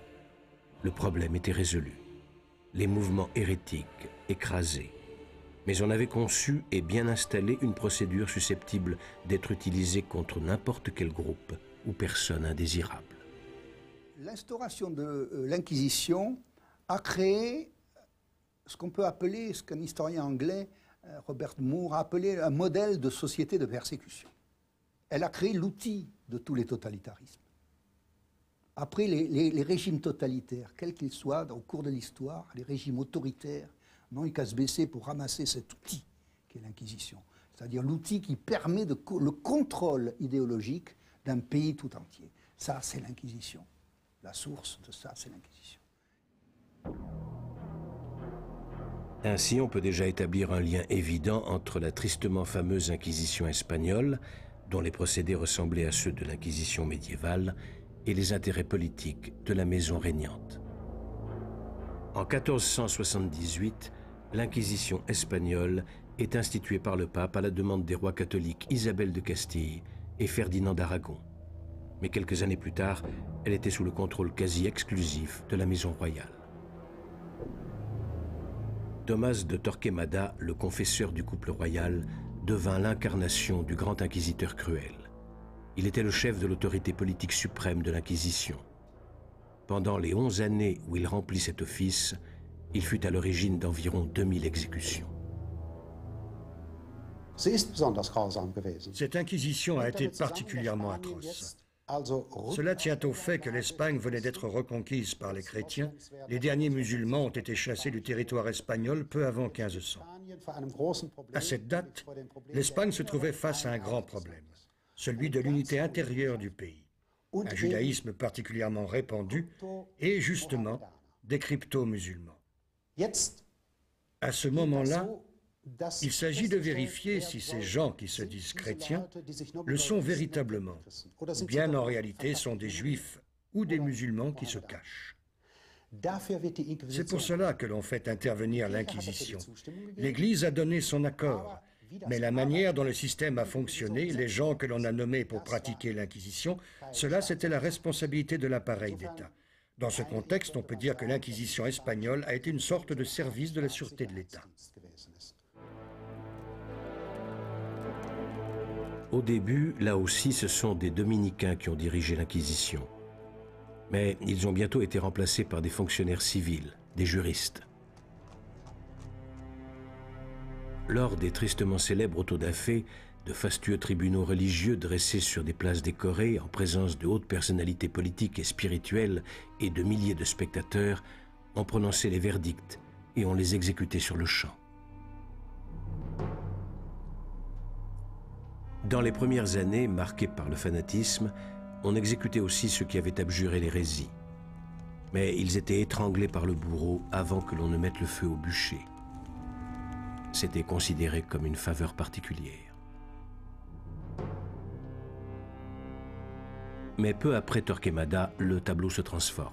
Le problème était résolu. Les mouvements hérétiques écrasés. Mais on avait conçu et bien installé une procédure susceptible d'être utilisée contre n'importe quel groupe ou personne indésirable. L'instauration de l'Inquisition a créé ce qu'on peut appeler, ce qu'un historien anglais, Robert Moore, a appelé un modèle de société de persécution. Elle a créé l'outil de tous les totalitarismes. Après, les régimes totalitaires, quels qu'ils soient, au cours de l'histoire, les régimes autoritaires n'ont eu qu'à se baisser pour ramasser cet outil qui est l'Inquisition. C'est-à-dire l'outil qui permet le contrôle idéologique d'un pays tout entier. Ça, c'est l'Inquisition. La source de ça, c'est l'Inquisition. Ainsi, on peut déjà établir un lien évident entre la tristement fameuse Inquisition espagnole, dont les procédés ressemblaient à ceux de l'Inquisition médiévale, et les intérêts politiques de la maison régnante. En 1478, l'Inquisition espagnole est instituée par le pape à la demande des rois catholiques Isabelle de Castille et Ferdinand d'Aragon. Mais quelques années plus tard, elle était sous le contrôle quasi exclusif de la maison royale. Thomas de Torquemada, le confesseur du couple royal, devint l'incarnation du grand inquisiteur cruel. Il était le chef de l'autorité politique suprême de l'Inquisition. Pendant les 11 années où il remplit cet office, il fut à l'origine d'environ 2000 exécutions. Cette inquisition a été particulièrement atroce. Cela tient au fait que l'Espagne venait d'être reconquise par les chrétiens. Les derniers musulmans ont été chassés du territoire espagnol peu avant 1500. À cette date, l'Espagne se trouvait face à un grand problème, celui de l'unité intérieure du pays. Un judaïsme particulièrement répandu et, justement, des crypto-musulmans. À ce moment-là, il s'agit de vérifier si ces gens qui se disent chrétiens le sont véritablement, ou bien en réalité sont des juifs ou des musulmans qui se cachent. C'est pour cela que l'on fait intervenir l'Inquisition. L'Église a donné son accord, mais la manière dont le système a fonctionné, les gens que l'on a nommés pour pratiquer l'Inquisition, cela c'était la responsabilité de l'appareil d'État. Dans ce contexte, on peut dire que l'Inquisition espagnole a été une sorte de service de la sûreté de l'État. Au début, là aussi, ce sont des dominicains qui ont dirigé l'Inquisition. Mais ils ont bientôt été remplacés par des fonctionnaires civils, des juristes. Lors des tristement célèbres autodafés, de fastueux tribunaux religieux dressés sur des places décorées en présence de hautes personnalités politiques et spirituelles et de milliers de spectateurs, on prononçait les verdicts et on les exécutait sur le champ. Dans les premières années, marquées par le fanatisme, on exécutait aussi ceux qui avaient abjuré l'hérésie. Mais ils étaient étranglés par le bourreau avant que l'on ne mette le feu au bûcher. C'était considéré comme une faveur particulière. Mais peu après Torquemada, le tableau se transforme.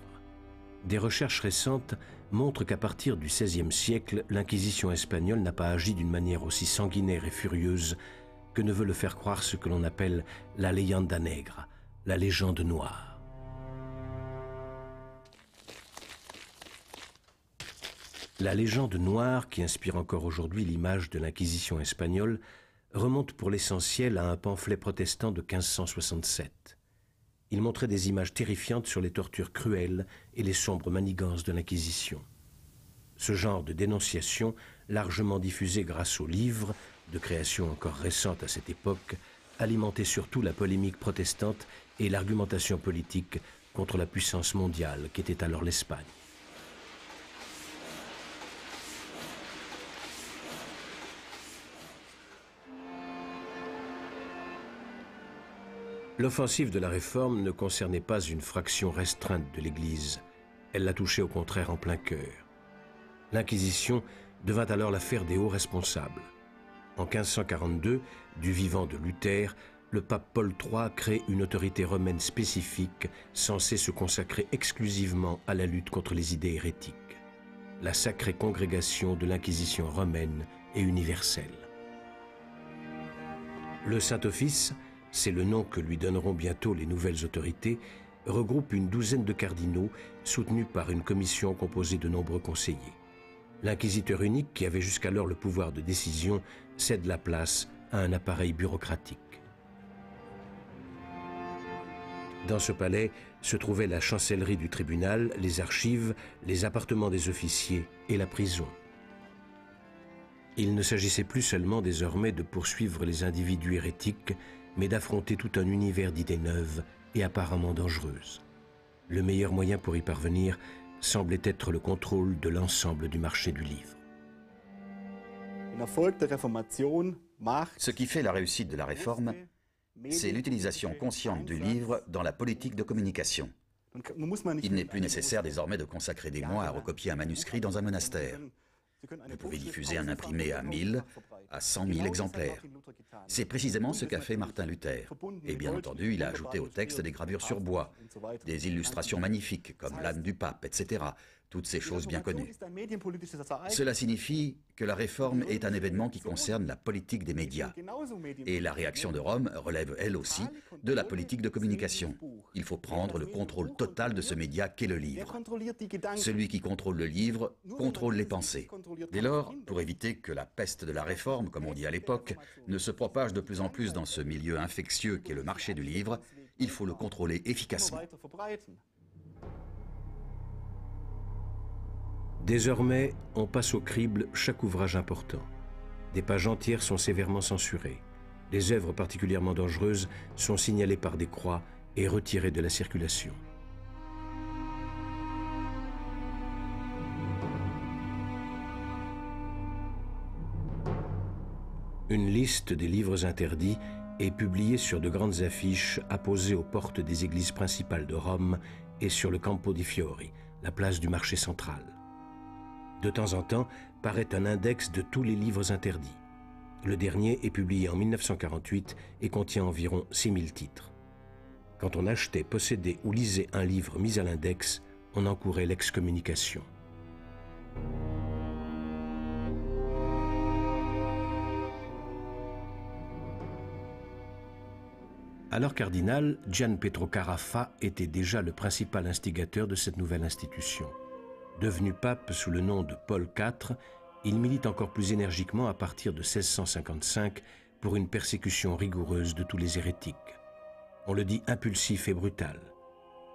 Des recherches récentes montrent qu'à partir du XVIe siècle, l'Inquisition espagnole n'a pas agi d'une manière aussi sanguinaire et furieuse que ne veut le faire croire ce que l'on appelle la leyenda negra, la légende noire. La légende noire, qui inspire encore aujourd'hui l'image de l'Inquisition espagnole, remonte pour l'essentiel à un pamphlet protestant de 1567. Il montrait des images terrifiantes sur les tortures cruelles et les sombres manigances de l'Inquisition. Ce genre de dénonciation, largement diffusé grâce aux livres, de création encore récente à cette époque, alimentait surtout la polémique protestante et l'argumentation politique contre la puissance mondiale qu'était alors l'Espagne. L'offensive de la Réforme ne concernait pas une fraction restreinte de l'Église. Elle la touchait au contraire en plein cœur. L'Inquisition devint alors l'affaire des hauts responsables. En 1542, du vivant de Luther, le pape Paul III crée une autorité romaine spécifique censée se consacrer exclusivement à la lutte contre les idées hérétiques. La Sacrée Congrégation de l'Inquisition romaine et universelle. Le Saint-Office, c'est le nom que lui donneront bientôt les nouvelles autorités, regroupe une douzaine de cardinaux soutenus par une commission composée de nombreux conseillers. L'inquisiteur unique, qui avait jusqu'alors le pouvoir de décision, cède la place à un appareil bureaucratique. Dans ce palais se trouvait la chancellerie du tribunal, les archives, les appartements des officiers et la prison. Il ne s'agissait plus seulement désormais de poursuivre les individus hérétiques, mais d'affronter tout un univers d'idées neuves et apparemment dangereuses. Le meilleur moyen pour y parvenir semblait être le contrôle de l'ensemble du marché du livre. Ce qui fait la réussite de la Réforme, c'est l'utilisation consciente du livre dans la politique de communication. Il n'est plus nécessaire désormais de consacrer des mois à recopier un manuscrit dans un monastère. Vous pouvez diffuser un imprimé à 1000, à 100 000 exemplaires. C'est précisément ce qu'a fait Martin Luther. Et bien entendu, il a ajouté au texte des gravures sur bois, des illustrations magnifiques comme l'âne du pape, etc. Toutes ces choses bien connues. Cela signifie que la Réforme est un événement qui concerne la politique des médias. Et la réaction de Rome relève elle aussi de la politique de communication. Il faut prendre le contrôle total de ce média qu'est le livre. Celui qui contrôle le livre contrôle les pensées. Dès lors, pour éviter que la peste de la Réforme, comme on dit à l'époque, ne se propage de plus en plus dans ce milieu infectieux qu'est le marché du livre, il faut le contrôler efficacement. Désormais, on passe au crible chaque ouvrage important. Des pages entières sont sévèrement censurées. Les œuvres particulièrement dangereuses sont signalées par des croix et retirées de la circulation. Une liste des livres interdits est publiée sur de grandes affiches apposées aux portes des églises principales de Rome et sur le Campo di Fiori, la place du marché central. De temps en temps, paraît un index de tous les livres interdits. Le dernier est publié en 1948 et contient environ 6000 titres. Quand on achetait, possédait ou lisait un livre mis à l'index, on encourait l'excommunication. Alors cardinal, Gian Pietro Carafa était déjà le principal instigateur de cette nouvelle institution. Devenu pape sous le nom de Paul IV, il milite encore plus énergiquement à partir de 1655 pour une persécution rigoureuse de tous les hérétiques. On le dit impulsif et brutal.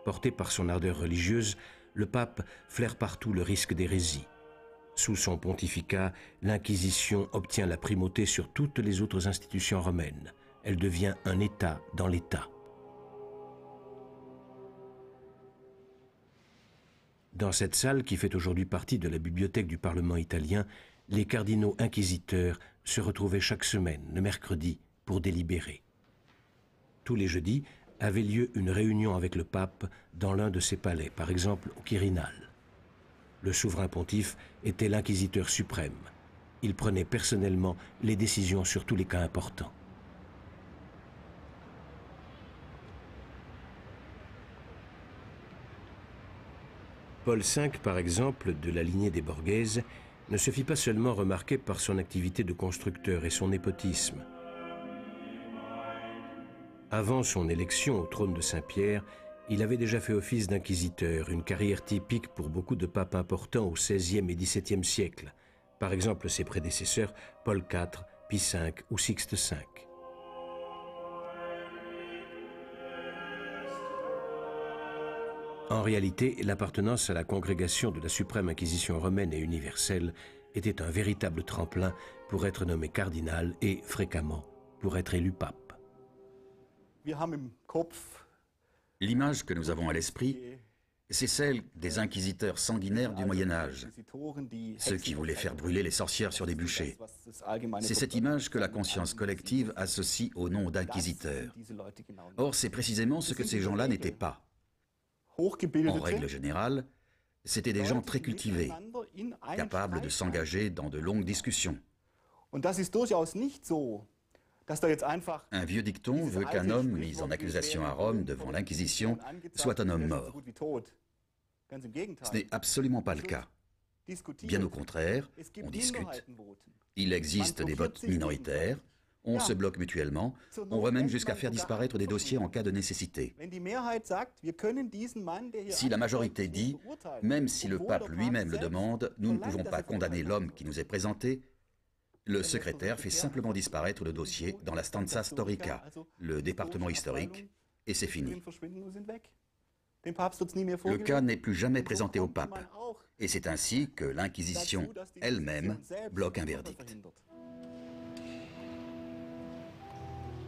Porté par son ardeur religieuse, le pape flaire partout le risque d'hérésie. Sous son pontificat, l'Inquisition obtient la primauté sur toutes les autres institutions romaines. Elle devient un État dans l'État. Dans cette salle, qui fait aujourd'hui partie de la bibliothèque du Parlement italien, les cardinaux inquisiteurs se retrouvaient chaque semaine, le mercredi, pour délibérer. Tous les jeudis avait lieu une réunion avec le pape dans l'un de ses palais, par exemple au Quirinal. Le souverain pontife était l'inquisiteur suprême. Il prenait personnellement les décisions sur tous les cas importants. Paul V, par exemple, de la lignée des Borghese, ne se fit pas seulement remarquer par son activité de constructeur et son népotisme. Avant son élection au trône de Saint-Pierre, il avait déjà fait office d'inquisiteur, une carrière typique pour beaucoup de papes importants au XVIe et XVIIe siècle. Par exemple, ses prédécesseurs Paul IV, Pie V ou Sixte V. En réalité, l'appartenance à la congrégation de la Suprême Inquisition romaine et universelle était un véritable tremplin pour être nommé cardinal et, fréquemment, pour être élu pape. L'image que nous avons à l'esprit, c'est celle des inquisiteurs sanguinaires du Moyen-Âge, ceux qui voulaient faire brûler les sorcières sur des bûchers. C'est cette image que la conscience collective associe au nom d'inquisiteurs. Or, c'est précisément ce que ces gens-là n'étaient pas. En règle générale, c'étaient des gens très cultivés, capables de s'engager dans de longues discussions. Un vieux dicton veut qu'un homme mis en accusation à Rome devant l'Inquisition soit un homme mort. Ce n'est absolument pas le cas. Bien au contraire, on discute. Il existe des votes minoritaires, on se bloque mutuellement, on va même jusqu'à faire disparaître des dossiers en cas de nécessité. Si la majorité dit, même si le pape lui-même le demande, nous ne pouvons pas condamner l'homme qui nous est présenté, le secrétaire fait simplement disparaître le dossier dans la stanza storica, le département historique, et c'est fini. Le cas n'est plus jamais présenté au pape, et c'est ainsi que l'Inquisition elle-même bloque un verdict.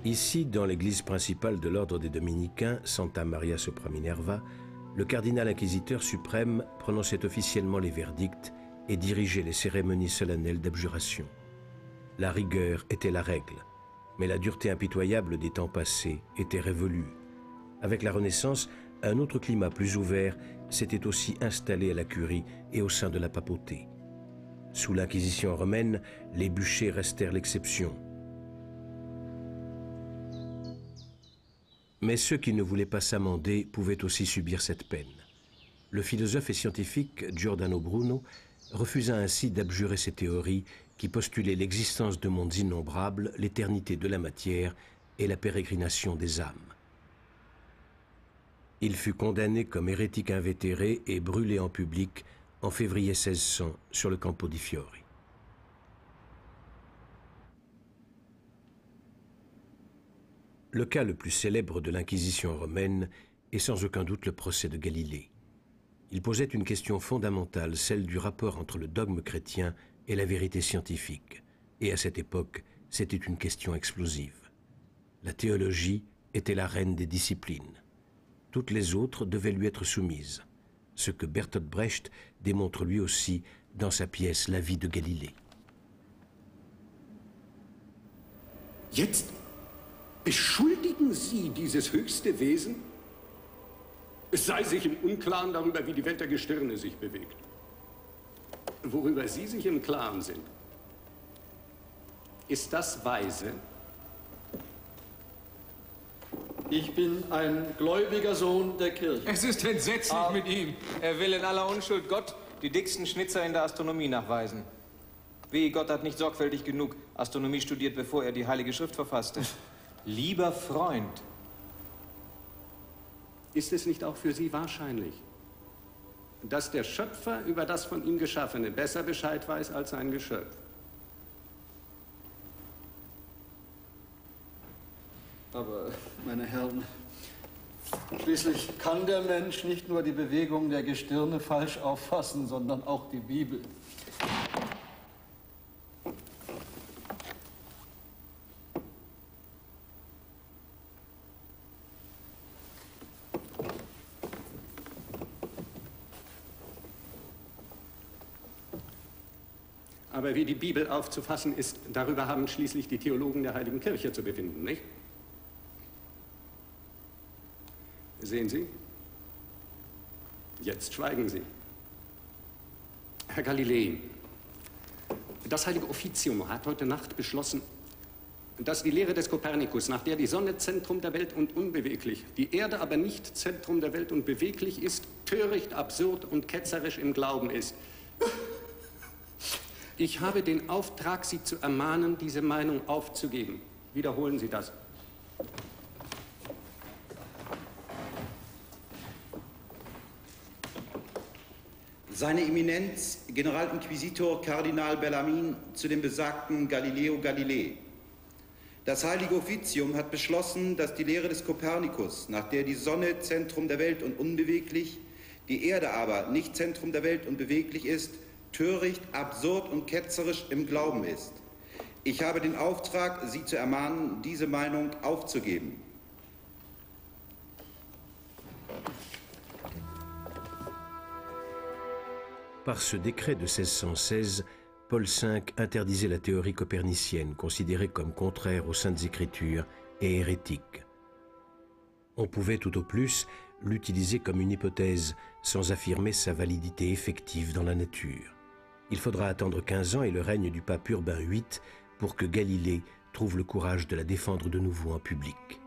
Ici, dans l'église principale de l'ordre des Dominicains, Santa Maria sopra Minerva, le cardinal inquisiteur suprême prononçait officiellement les verdicts et dirigeait les cérémonies solennelles d'abjuration. La rigueur était la règle, mais la dureté impitoyable des temps passés était révolue. Avec la Renaissance, un autre climat plus ouvert s'était aussi installé à la curie et au sein de la papauté. Sous l'Inquisition romaine, les bûchers restèrent l'exception. Mais ceux qui ne voulaient pas s'amender pouvaient aussi subir cette peine. Le philosophe et scientifique Giordano Bruno refusa ainsi d'abjurer ses théories qui postulaient l'existence de mondes innombrables, l'éternité de la matière et la pérégrination des âmes. Il fut condamné comme hérétique invétéré et brûlé en public en février 1600 sur le Campo di Fiori. Le cas le plus célèbre de l'Inquisition romaine est sans aucun doute le procès de Galilée. Il posait une question fondamentale, celle du rapport entre le dogme chrétien et la vérité scientifique. Et à cette époque, c'était une question explosive. La théologie était la reine des disciplines. Toutes les autres devaient lui être soumises, ce que Bertolt Brecht démontre lui aussi dans sa pièce La vie de Galilée. Jetzt beschuldigen Sie dieses höchste Wesen, es sei sich im Unklaren darüber, wie die Welt der Gestirne sich bewegt. Worüber Sie sich im Klaren sind, ist das weise? Ich bin ein gläubiger Sohn der Kirche. Es ist entsetzlich mit ihm. Er will in aller Unschuld Gott die dicksten Schnitzer in der Astronomie nachweisen. Wie, Gott hat nicht sorgfältig genug Astronomie studiert, bevor er die Heilige Schrift verfasste. Lieber Freund. Ist es nicht auch für Sie wahrscheinlich, dass der Schöpfer über das von ihm Geschaffene besser Bescheid weiß als sein Geschöpf? Aber, meine Herren, schließlich kann der Mensch nicht nur die Bewegung der Gestirne falsch auffassen, sondern auch die Bibel. Aber wie die Bibel aufzufassen ist, darüber haben schließlich die Theologen der Heiligen Kirche zu befinden, nicht? Sehen Sie? Jetzt schweigen Sie. Herr Galilei, das Heilige Offizium hat heute Nacht beschlossen, dass die Lehre des Kopernikus, nach der die Sonne Zentrum der Welt und unbeweglich, die Erde aber nicht Zentrum der Welt und beweglich ist, töricht, absurd und ketzerisch im Glauben ist. Ich habe den Auftrag, Sie zu ermahnen, diese Meinung aufzugeben. Wiederholen Sie das. Seine Eminenz, Generalinquisitor Kardinal Bellarmin, zu dem besagten Galileo Galilei. Das Heilige Offizium hat beschlossen, dass die Lehre des Kopernikus, nach der die Sonne Zentrum der Welt und unbeweglich, die Erde aber nicht Zentrum der Welt und beweglich ist, töricht, absurd und ketzerisch im Glauben ist. Ich habe den Auftrag, Sie zu ermahnen, diese Meinung aufzugeben. Par ce décret de 1616, Paul V interdisait la théorie copernicienne, considérée comme contraire aux Saintes Écritures et hérétique. On pouvait tout au plus l'utiliser comme une hypothèse, sans affirmer sa validité effective dans la nature. Il faudra attendre 15 ans et le règne du pape Urbain VIII pour que Galilée trouve le courage de la défendre de nouveau en public.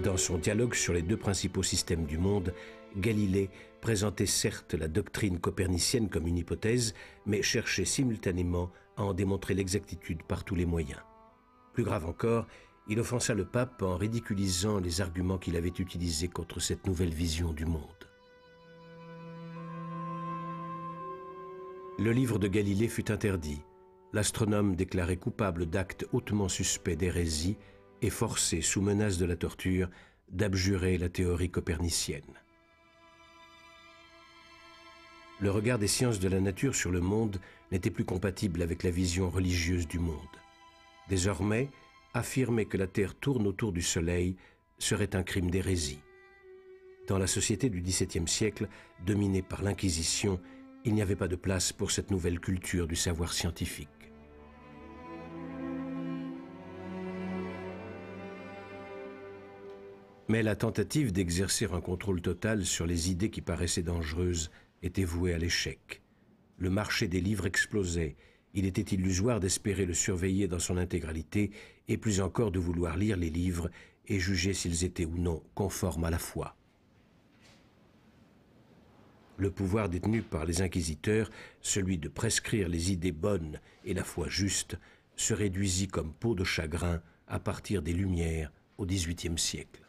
Dans son dialogue sur les deux principaux systèmes du monde, Galilée présentait certes la doctrine copernicienne comme une hypothèse, mais cherchait simultanément à en démontrer l'exactitude par tous les moyens. Plus grave encore, il offensa le pape en ridiculisant les arguments qu'il avait utilisés contre cette nouvelle vision du monde. Le livre de Galilée fut interdit. L'astronome déclaré coupable d'actes hautement suspects d'hérésie et forcé, sous menace de la torture, d'abjurer la théorie copernicienne. Le regard des sciences de la nature sur le monde n'était plus compatible avec la vision religieuse du monde. Désormais, affirmer que la Terre tourne autour du Soleil serait un crime d'hérésie. Dans la société du XVIIe siècle, dominée par l'Inquisition, il n'y avait pas de place pour cette nouvelle culture du savoir scientifique. Mais la tentative d'exercer un contrôle total sur les idées qui paraissaient dangereuses était vouée à l'échec. Le marché des livres explosait. Il était illusoire d'espérer le surveiller dans son intégralité et plus encore de vouloir lire les livres et juger s'ils étaient ou non conformes à la foi. Le pouvoir détenu par les inquisiteurs, celui de prescrire les idées bonnes et la foi juste, se réduisit comme peau de chagrin à partir des Lumières au XVIIIe siècle.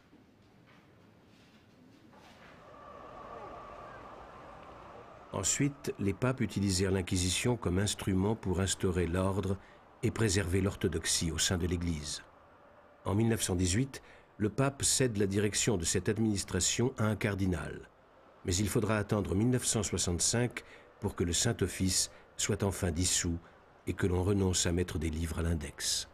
Ensuite, les papes utilisèrent l'Inquisition comme instrument pour instaurer l'ordre et préserver l'orthodoxie au sein de l'Église. En 1918, le pape cède la direction de cette administration à un cardinal. Mais il faudra attendre 1965 pour que le Saint-Office soit enfin dissous et que l'on renonce à mettre des livres à l'index.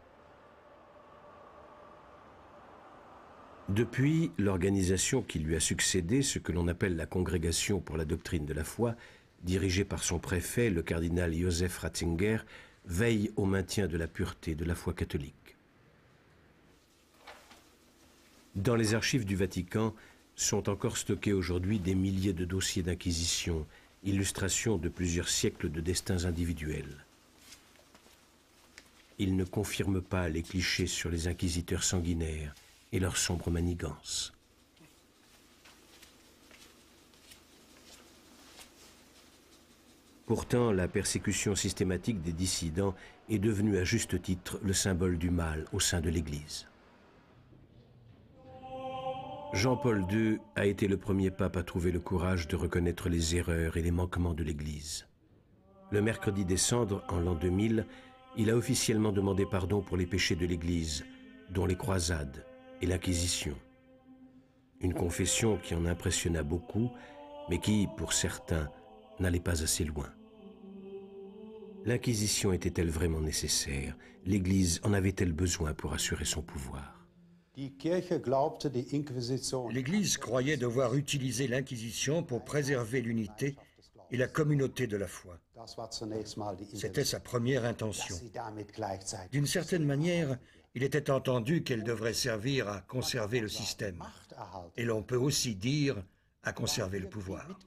Depuis, l'organisation qui lui a succédé, ce que l'on appelle la Congrégation pour la doctrine de la foi, dirigée par son préfet, le cardinal Joseph Ratzinger, veille au maintien de la pureté de la foi catholique. Dans les archives du Vatican sont encore stockés aujourd'hui des milliers de dossiers d'inquisition, illustrations de plusieurs siècles de destins individuels. Ils ne confirment pas les clichés sur les inquisiteurs sanguinaires et leur sombre manigance. Pourtant, la persécution systématique des dissidents est devenue à juste titre le symbole du mal au sein de l'Église. Jean-Paul II a été le premier pape à trouver le courage de reconnaître les erreurs et les manquements de l'Église. Le mercredi des Cendres, en l'an 2000, il a officiellement demandé pardon pour les péchés de l'Église, dont les croisades et l'Inquisition. Une confession qui en impressionna beaucoup, mais qui, pour certains, n'allait pas assez loin. L'Inquisition était-elle vraiment nécessaire? L'Église en avait-elle besoin pour assurer son pouvoir? L'Église croyait devoir utiliser l'Inquisition pour préserver l'unité et la communauté de la foi. C'était sa première intention. D'une certaine manière, il était entendu qu'elle devrait servir à conserver le système. Et l'on peut aussi dire à conserver le pouvoir.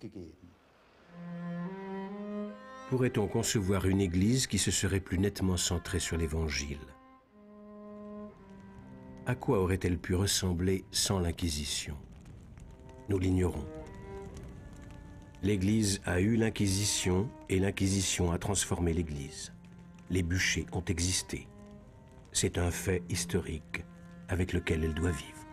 Pourrait-on concevoir une Église qui se serait plus nettement centrée sur l'Évangile? À quoi aurait-elle pu ressembler sans l'Inquisition? Nous l'ignorons. L'Église a eu l'Inquisition et l'Inquisition a transformé l'Église. Les bûchers ont existé. C'est un fait historique avec lequel elle doit vivre.